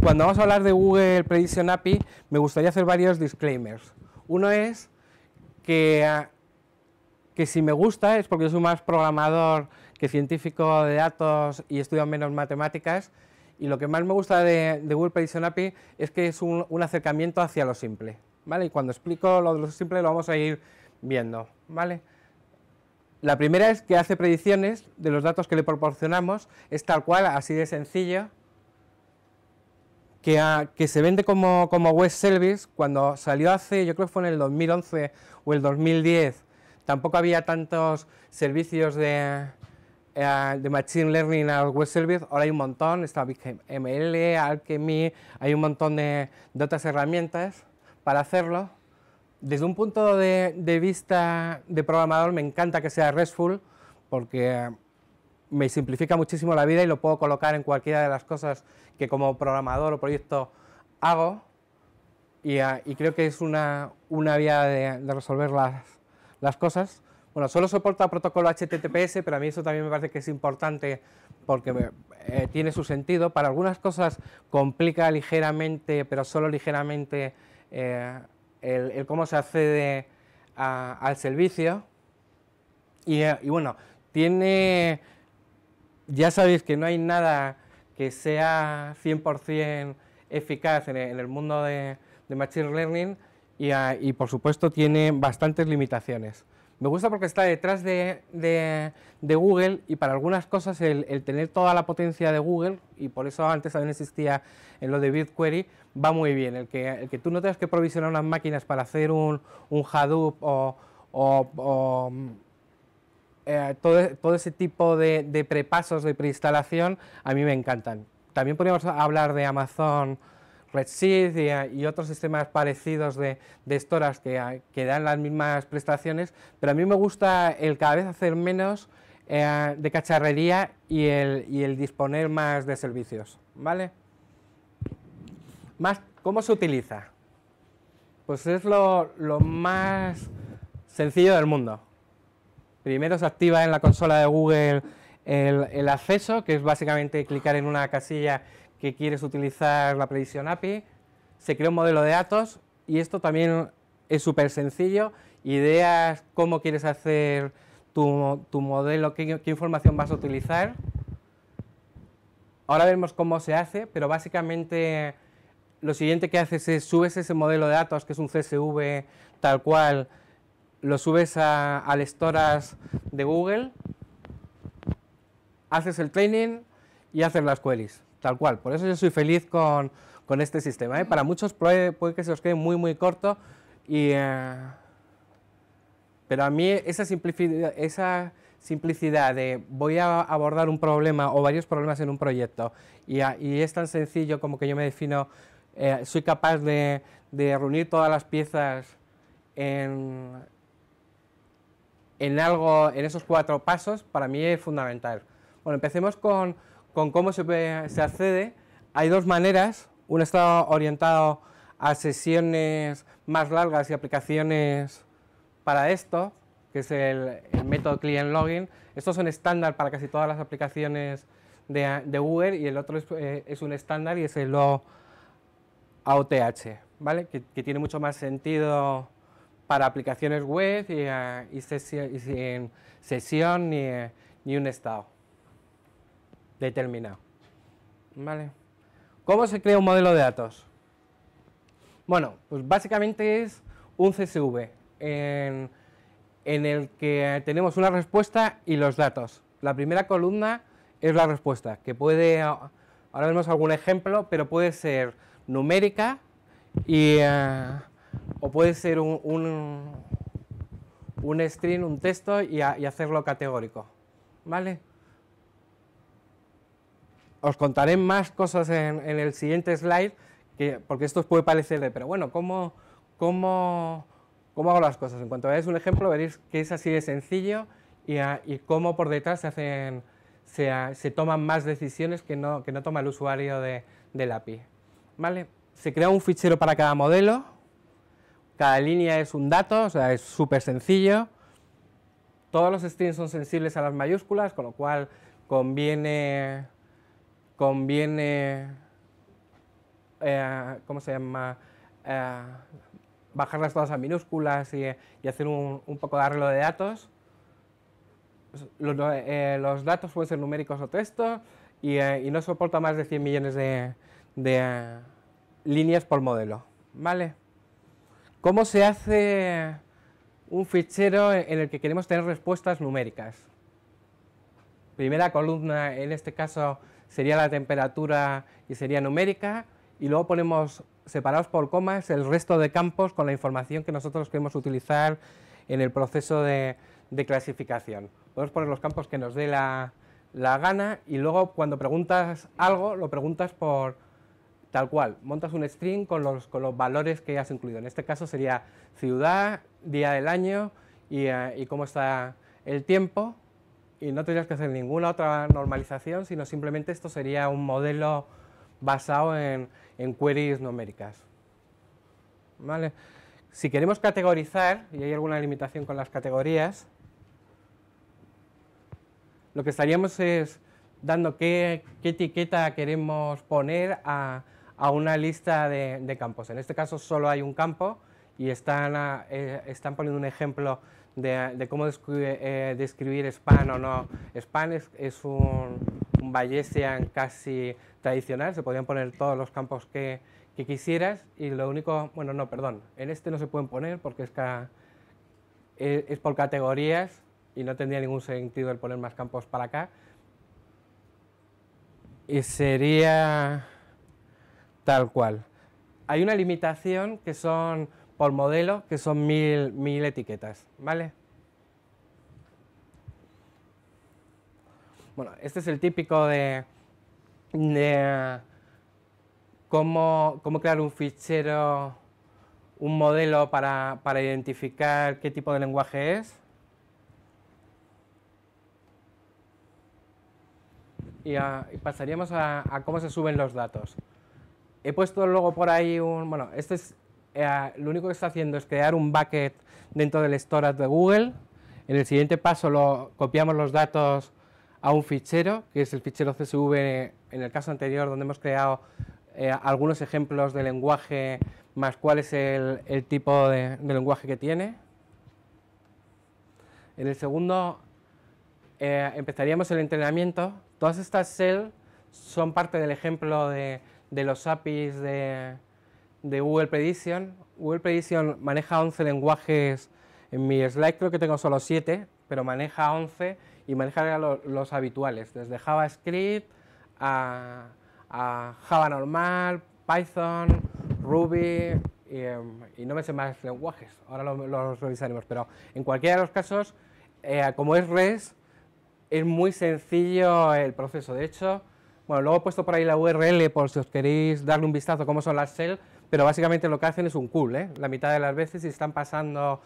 cuando vamos a hablar de Google Prediction API, me gustaría hacer varios disclaimers. Uno es que si me gusta es porque yo soy más programador que científico de datos y estudio menos matemáticas, y lo que más me gusta de Google Prediction API es que es un acercamiento hacia lo simple, ¿vale? Y cuando explico lo de lo simple lo vamos a ir viendo, ¿vale? La primera es que hace predicciones de los datos que le proporcionamos, es tal cual, así de sencillo, que se vende como web service. Cuando salió hace, yo creo que fue en el 2011 o el 2010, tampoco había tantos servicios de Machine Learning a web service. Ahora hay un montón, está BigML, Alchemy, hay un montón de otras herramientas para hacerlo. Desde un punto de vista de programador me encanta que sea RESTful, porque me simplifica muchísimo la vida y lo puedo colocar en cualquiera de las cosas que como programador o proyecto hago, y creo que es una vía de resolver las cosas. Bueno, solo soporta protocolo HTTPS, pero a mí eso también me parece que es importante porque tiene su sentido. Para algunas cosas complica ligeramente, pero solo ligeramente, el cómo se accede al servicio. Y bueno, tiene... Ya sabéis que no hay nada que sea 100% eficaz en el mundo de Machine Learning, y por supuesto tiene bastantes limitaciones. Me gusta porque está detrás de Google, y para algunas cosas el tener toda la potencia de Google, y por eso antes también existía en lo de BigQuery, va muy bien. El que tú no tengas que provisionar unas máquinas para hacer un Hadoop todo ese tipo de prepasos de preinstalación a mí me encantan. También podríamos hablar de Amazon Redshift y otros sistemas parecidos de storage que dan las mismas prestaciones, pero a mí me gusta el cada vez hacer menos de cacharrería y el disponer más de servicios, ¿vale? ¿Cómo se utiliza? Pues es lo más sencillo del mundo. Primero se activa en la consola de Google el acceso, que es básicamente clicar en una casilla que quieres utilizar la Prediction API. Se crea un modelo de datos, y esto también es súper sencillo. Ideas cómo quieres hacer tu modelo, qué información vas a utilizar. Ahora veremos cómo se hace, pero básicamente lo siguiente que haces es subes ese modelo de datos, que es un CSV tal cual, lo subes al storage de Google, haces el training y haces las queries, tal cual. Por eso yo soy feliz con este sistema, ¿eh? Para muchos puede que se os quede muy corto, pero a mí esa simplicidad de voy a abordar un problema o varios problemas en un proyecto, y es tan sencillo como que yo me defino, soy capaz de reunir todas las piezas en esos 4 pasos, para mí es fundamental. Bueno, empecemos con cómo se accede. Hay 2 maneras. Una está orientado a sesiones más largas y aplicaciones para esto, que es el método Client Login. Estos son estándar para casi todas las aplicaciones de Google, y el otro es un estándar, y es el AOTH, ¿vale? Que tiene mucho más sentido para aplicaciones web y sin sesión ni un estado determinado, ¿vale? ¿Cómo se crea un modelo de datos? Bueno, pues básicamente es un CSV en el que tenemos una respuesta y los datos. La primera columna es la respuesta, que puede, ahora vemos algún ejemplo, pero puede ser numérica o puede ser un string, un texto, y hacerlo categórico, ¿vale? Os contaré más cosas en el siguiente slide, porque esto os puede parecer pero bueno, ¿cómo hago las cosas? En cuanto veáis un ejemplo veréis que es así de sencillo, y cómo por detrás se toman más decisiones que no toma el usuario del API, ¿vale? Se crea un fichero para cada modelo, cada línea es un dato, o sea, es súper sencillo. Todos los strings son sensibles a las mayúsculas, con lo cual conviene ¿cómo se llama? Bajarlas todas a minúsculas y hacer un poco de arreglo de datos. Los datos pueden ser numéricos o texto y no soporta más de 100 millones de líneas por modelo, ¿vale? ¿Cómo se hace un fichero en el que queremos tener respuestas numéricas? Primera columna, en este caso, sería la temperatura y sería numérica, y luego ponemos separados por comas el resto de campos con la información que nosotros queremos utilizar en el proceso de clasificación. Podemos poner los campos que nos dé la gana y luego cuando preguntas algo lo preguntas por tal cual, montas un string con los valores que has incluido. En este caso sería ciudad, día del año y cómo está el tiempo, y no tendrías que hacer ninguna otra normalización, sino simplemente esto sería un modelo basado en queries numéricas. ¿Vale? Si queremos categorizar, y hay alguna limitación con las categorías, lo que estaríamos es dando qué etiqueta queremos poner a una lista de campos. En este caso solo hay un campo y están poniendo un ejemplo de cómo describir span o no. Span es un Bayesian casi tradicional, se podrían poner todos los campos que quisieras y lo único, bueno, no, perdón, en este no se pueden poner porque es por categorías y no tendría ningún sentido el poner más campos para acá. Y sería tal cual. Hay una limitación que son por modelo, que son 1000 etiquetas, ¿vale? Bueno, este es el típico de cómo crear un fichero, un modelo para identificar qué tipo de lenguaje es. Y pasaríamos a cómo se suben los datos. He puesto luego por ahí bueno, esto es, lo único que está haciendo es crear un bucket dentro del storage de Google. En el siguiente paso copiamos los datos a un fichero, que es el fichero CSV en el caso anterior, donde hemos creado algunos ejemplos de lenguaje más cuál es el tipo de lenguaje que tiene. En el segundo empezaríamos el entrenamiento. Todas estas cells son parte del ejemplo de los APIs de Google Prediction. Google Prediction maneja 11 lenguajes. En mi slide creo que tengo solo 7, pero maneja 11 y maneja los habituales, desde JavaScript a Java normal, Python, Ruby y no me sé más lenguajes. Ahora los revisaremos, pero en cualquiera de los casos, como es REST, es muy sencillo el proceso. De hecho, bueno, luego he puesto por ahí la URL por si os queréis darle un vistazo a cómo son las cells, pero básicamente lo que hacen es un call, la mitad de las veces, y están haciendo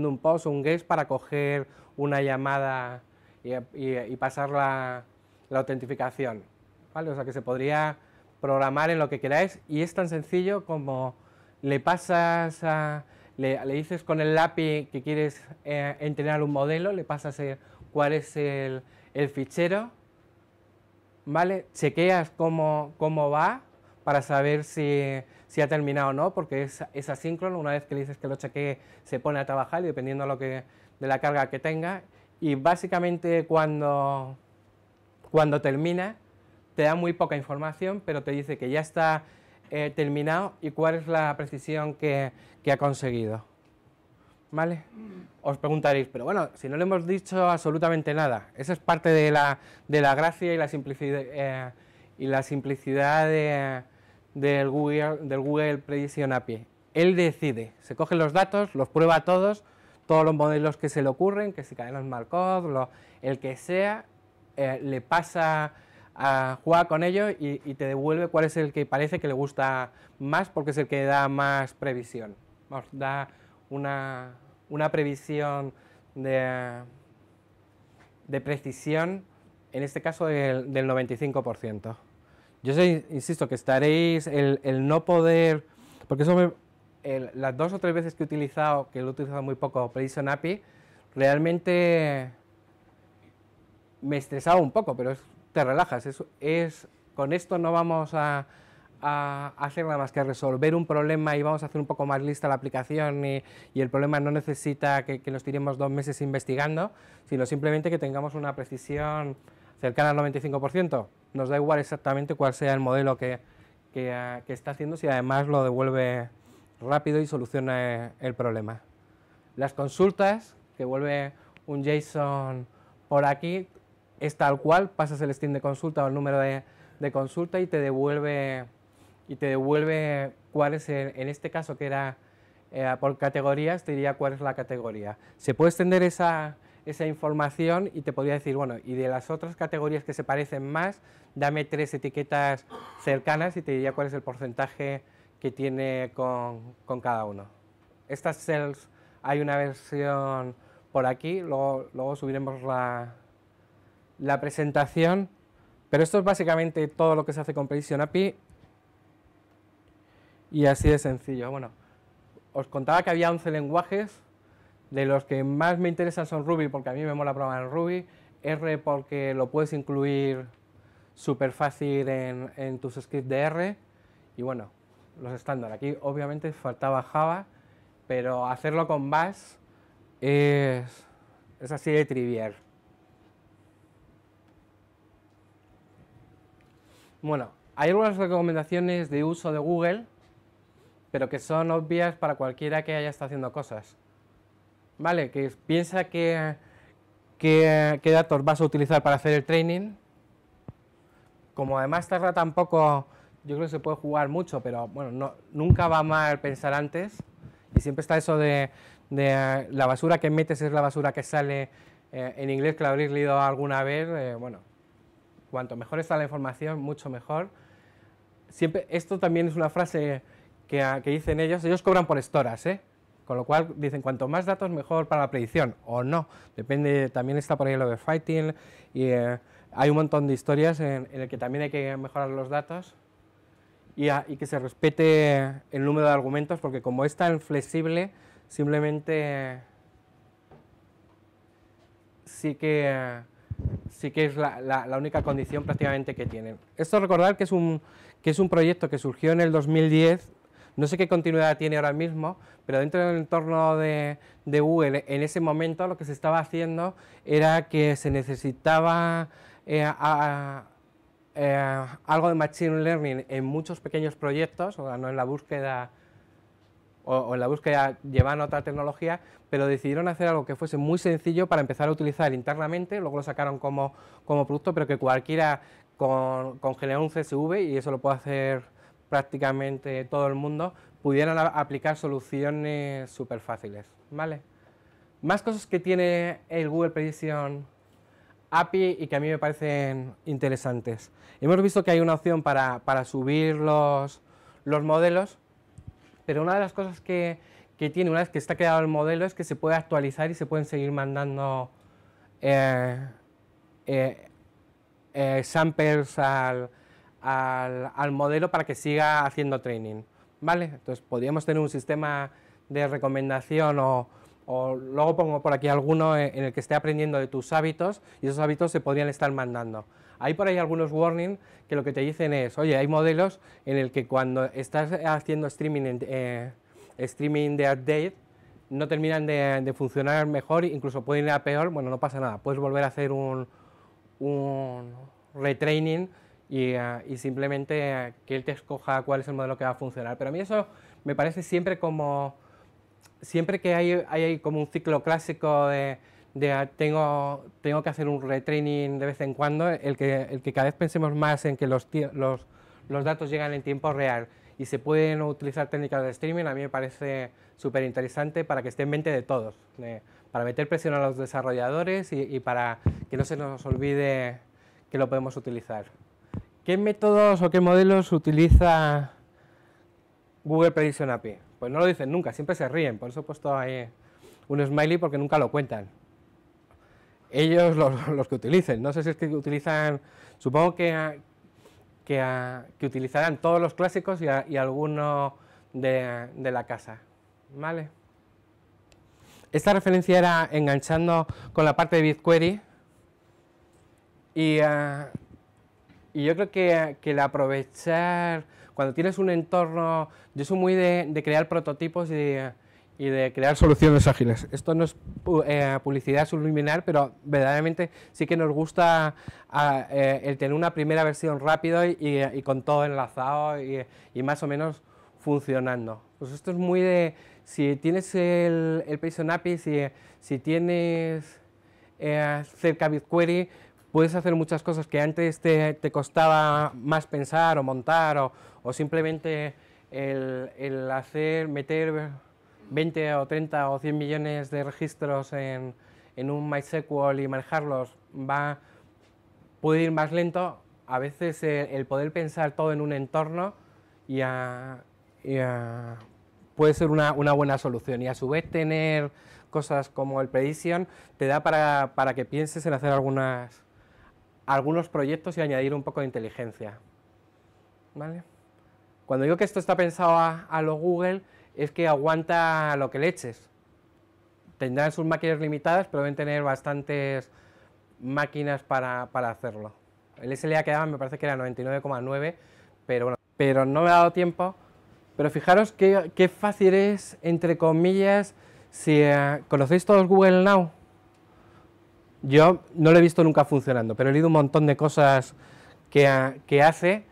un post o un guest para coger una llamada y pasar la autentificación, ¿vale? O sea que se podría programar en lo que queráis y es tan sencillo como le dices con el API que quieres entrenar un modelo, le pasas cuál es el fichero, ¿vale? Chequeas cómo va para saber si ha terminado o no, porque es asíncrono. Una vez que le dices que lo chequee, se pone a trabajar y dependiendo de la carga que tenga. Y básicamente cuando termina, te da muy poca información, pero te dice que ya está terminado y cuál es la precisión que ha conseguido. ¿Vale? Os preguntaréis, pero bueno, si no le hemos dicho absolutamente nada. Esa es parte de la gracia y la simplicidad del Google Prediction API. Él decide, se coge los datos, los prueba todos los modelos que se le ocurren, que si cadenas Markov, el que sea, le pasa a jugar con ello y te devuelve cuál es el que parece que le gusta más, porque es el que da más previsión. Vamos, da una previsión de precisión, en este caso del 95%. Yo sé, insisto, que estaréis, el no poder, porque eso las 2 o 3 veces que he utilizado, que lo he utilizado muy poco, Prediction API, realmente me estresaba un poco, pero te relajas. Con esto no vamos a a hacer nada más que resolver un problema y vamos a hacer un poco más lista la aplicación y el problema no necesita que nos tiremos 2 meses investigando, sino simplemente que tengamos una precisión cercana al 95%. Nos da igual exactamente cuál sea el modelo que está haciendo, si además lo devuelve rápido y soluciona el problema. Las consultas, que vuelve un JSON por aquí, es tal cual, pasas el string de consulta o el número de consulta y te devuelve cuál es, en este caso que era por categorías, te diría cuál es la categoría. Se puede extender esa información y te podría decir, bueno, y de las otras categorías que se parecen más, dame 3 etiquetas cercanas y te diría cuál es el porcentaje que tiene con cada uno. Estas cells, hay una versión por aquí, luego subiremos la presentación, pero esto es básicamente todo lo que se hace con Prediction API y así de sencillo. Bueno, os contaba que había 11 lenguajes, de los que más me interesan son Ruby, porque a mí me mola programar en Ruby, R porque lo puedes incluir súper fácil en tus scripts de R, y bueno, los estándar. Aquí obviamente faltaba Java, pero hacerlo con Bash es así de trivial. Bueno, hay algunas recomendaciones de uso de Google, pero que son obvias para cualquiera que haya estado haciendo cosas. Vale, que piensa qué datos vas a utilizar para hacer el training. Como además tarda tan poco, yo creo que se puede jugar mucho, pero bueno, nunca va mal pensar antes. Y siempre está eso de la basura que metes es la basura que sale, en inglés, que lo habréis leído alguna vez. Bueno, cuanto mejor está la información, mucho mejor. Siempre, esto también es una frase que dicen ellos cobran por storage, con lo cual dicen cuanto más datos mejor para la predicción, o no, depende, también está por ahí el overfitting y hay un montón de historias en el que también hay que mejorar los datos y que se respete el número de argumentos, porque como es tan flexible, simplemente sí que es la única condición prácticamente que tienen. Esto recordar que es un proyecto que surgió en el 2010, no sé qué continuidad tiene ahora mismo, pero dentro del entorno de Google, en ese momento lo que se estaba haciendo era que se necesitaba algo de Machine Learning en muchos pequeños proyectos, o sea, no en la búsqueda, o en la búsqueda llevan otra tecnología, pero decidieron hacer algo que fuese muy sencillo para empezar a utilizar internamente, luego lo sacaron como producto, pero que cualquiera con generar un CSV, y eso lo puede hacer prácticamente todo el mundo, pudieran aplicar soluciones súper fáciles, ¿vale? Más cosas que tiene el Google Prediction API y que a mí me parecen interesantes. Hemos visto que hay una opción para subir los modelos, pero una de las cosas que tiene una vez que está creado el modelo es que se puede actualizar y se pueden seguir mandando samples al modelo para que siga haciendo training, ¿vale? Entonces podríamos tener un sistema de recomendación o luego pongo por aquí alguno en el que esté aprendiendo de tus hábitos y esos hábitos se podrían estar mandando. Hay por ahí algunos warnings que lo que te dicen es, oye, hay modelos en el que cuando estás haciendo streaming de update no terminan de funcionar mejor, incluso pueden ir a peor. Bueno, no pasa nada, puedes volver a hacer un retraining y simplemente que él te escoja cuál es el modelo que va a funcionar. Pero a mí eso me parece siempre que hay como un ciclo clásico de tengo que hacer un retraining de vez en cuando, el que cada vez pensemos más en que los datos llegan en tiempo real y se pueden utilizar técnicas de streaming, a mí me parece súper interesante para que esté en mente de todos, para meter presión a los desarrolladores y para que no se nos olvide que lo podemos utilizar. ¿Qué métodos o qué modelos utiliza Google Prediction API? Pues no lo dicen nunca, siempre se ríen, por eso he puesto ahí un smiley porque nunca lo cuentan. Ellos los que utilicen, no sé si es que utilizan, supongo que utilizarán todos los clásicos y alguno de la casa, ¿vale? Esta referencia era enganchando con la parte de BigQuery y y yo creo que el aprovechar, cuando tienes un entorno, yo soy muy de crear prototipos y de crear soluciones ágiles. Esto no es publicidad subliminal, pero verdaderamente sí que nos gusta el tener una primera versión rápido y con todo enlazado y más o menos funcionando. Pues esto es muy de, si tienes el Python API, si tienes cerca BigQuery, puedes hacer muchas cosas que antes te costaba más pensar o montar o simplemente el meter 20 o 30 o 100 millones de registros en un MySQL y manejarlos puede ir más lento. A veces el poder pensar todo en un entorno puede ser una buena solución, y a su vez tener cosas como el Prediction te da para que pienses en hacer algunos proyectos y añadir un poco de inteligencia, ¿vale? Cuando digo que esto está pensado a lo Google, es que aguanta lo que le eches. Tendrán sus máquinas limitadas, pero deben tener bastantes máquinas para hacerlo. El SLA que daban me parece que era 99,9, pero no me ha dado tiempo. Pero fijaros qué fácil es, entre comillas, si conocéis todos Google Now. Yo no lo he visto nunca funcionando, pero he leído un montón de cosas que hace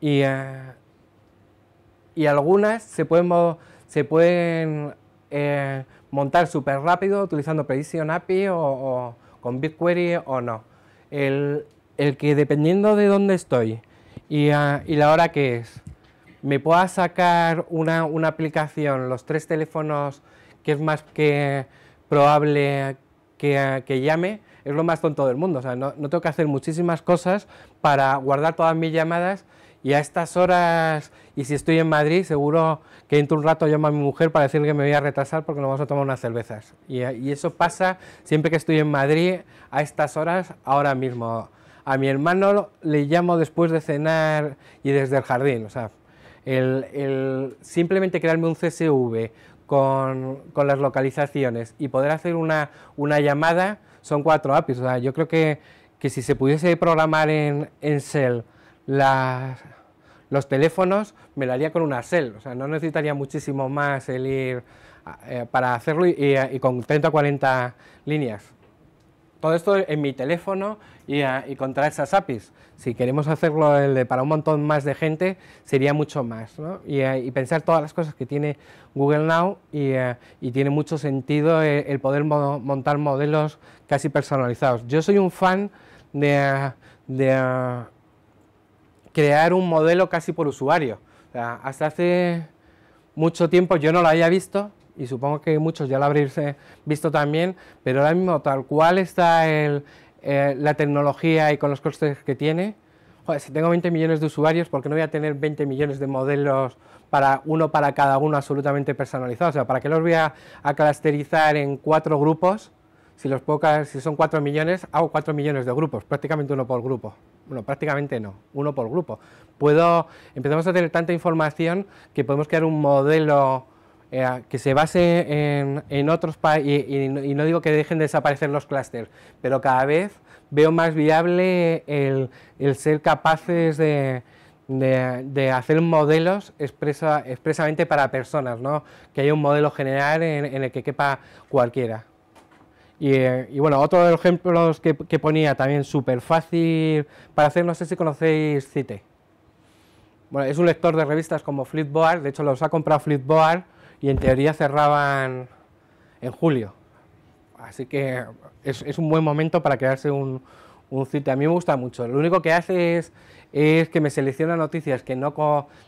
y algunas se pueden montar súper rápido utilizando Prediction API o con BigQuery o no. El que dependiendo de dónde estoy y la hora que es, me pueda sacar una aplicación, los 3 teléfonos que es más que probable que llame, es lo más tonto del mundo. O sea, no tengo que hacer muchísimas cosas para guardar todas mis llamadas, y a estas horas, y si estoy en Madrid, seguro que dentro de un rato llamo a mi mujer para decirle que me voy a retrasar porque nos vamos a tomar unas cervezas. Y eso pasa siempre que estoy en Madrid a estas horas, ahora mismo. A mi hermano le llamo después de cenar y desde el jardín. O sea, simplemente crearme un CSV con las localizaciones y poder hacer una llamada son 4 APIs. O sea, yo creo que si se pudiese programar en Shell los teléfonos, me lo haría con una Shell. O sea, no necesitaría muchísimo más el ir para hacerlo y con 30 o 40 líneas. Todo esto en mi teléfono y contra esas APIs. Si queremos hacerlo para un montón más de gente, sería mucho más, ¿no? Y pensar todas las cosas que tiene Google Now, y tiene mucho sentido el poder montar modelos casi personalizados. Yo soy un fan de crear un modelo casi por usuario. O sea, hasta hace mucho tiempo yo no lo había visto, y supongo que muchos ya lo habréis visto también, pero ahora mismo tal cual está la tecnología y con los costes que tiene, joder, si tengo 20 millones de usuarios, ¿por qué no voy a tener 20 millones de modelos para cada uno absolutamente personalizados? O sea, ¿para qué los voy a clusterizar en 4 grupos? Si son 4 millones, hago 4 millones de grupos, prácticamente uno por grupo. Bueno, prácticamente no, uno por grupo. Empezamos a tener tanta información que podemos crear un modelo que se base en otros y no digo que dejen de desaparecer los clústeres, pero cada vez veo más viable el ser capaces de hacer modelos expresamente para personas, ¿no? Que haya un modelo general en el que quepa cualquiera. Y bueno, otro de los ejemplos que ponía también súper fácil para hacer, no sé si conocéis Cite. Bueno, es un lector de revistas como Flipboard, de hecho los ha comprado Flipboard y en teoría cerraban en julio. Así que es un buen momento para crearse un Cite. A mí me gusta mucho. Lo único que hace es que me selecciona noticias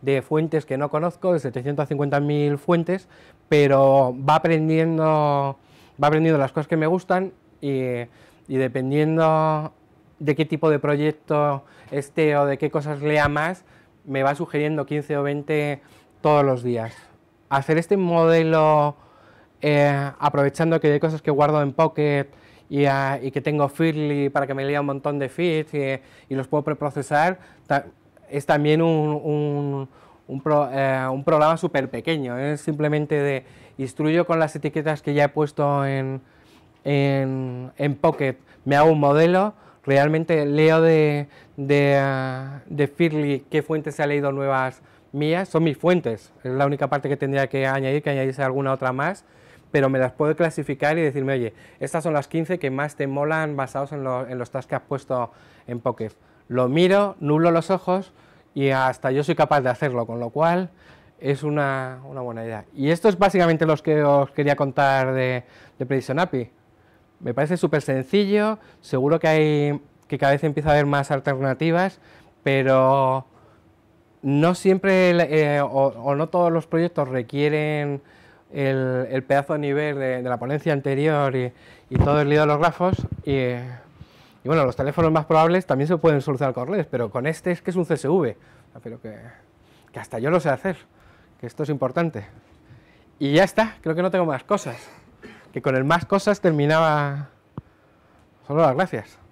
de fuentes que no conozco, de 750.000 fuentes, pero va aprendiendo las cosas que me gustan y dependiendo de qué tipo de proyecto esté o de qué cosas lea más, me va sugiriendo 15 o 20 todos los días. Hacer este modelo aprovechando que hay cosas que guardo en Pocket y que tengo Feedly para que me lea un montón de feeds y los puedo preprocesar, es también un programa súper pequeño. Es simplemente instruyo con las etiquetas que ya he puesto en Pocket, me hago un modelo, realmente leo de de Feedly qué fuentes se ha leído nuevas mías, son mis fuentes, es la única parte que tendría que añadirse alguna otra más, pero me las puedo clasificar y decirme, oye, estas son las 15 que más te molan basados en los tags que has puesto en Pocket. Lo miro, nublo los ojos y hasta yo soy capaz de hacerlo, con lo cual es una buena idea. Y esto es básicamente lo que os quería contar de Prediction API. Me parece súper sencillo, seguro que cada vez empieza a haber más alternativas, pero no siempre o no todos los proyectos requieren el pedazo de nivel de la ponencia anterior y todo el lío de los grafos. Y bueno, los teléfonos más probables también se pueden solucionar con redes, pero con este es que es un CSV, pero que hasta yo lo sé hacer, que esto es importante. Y ya está, creo que no tengo más cosas, que con el más cosas terminaba. Solo las gracias.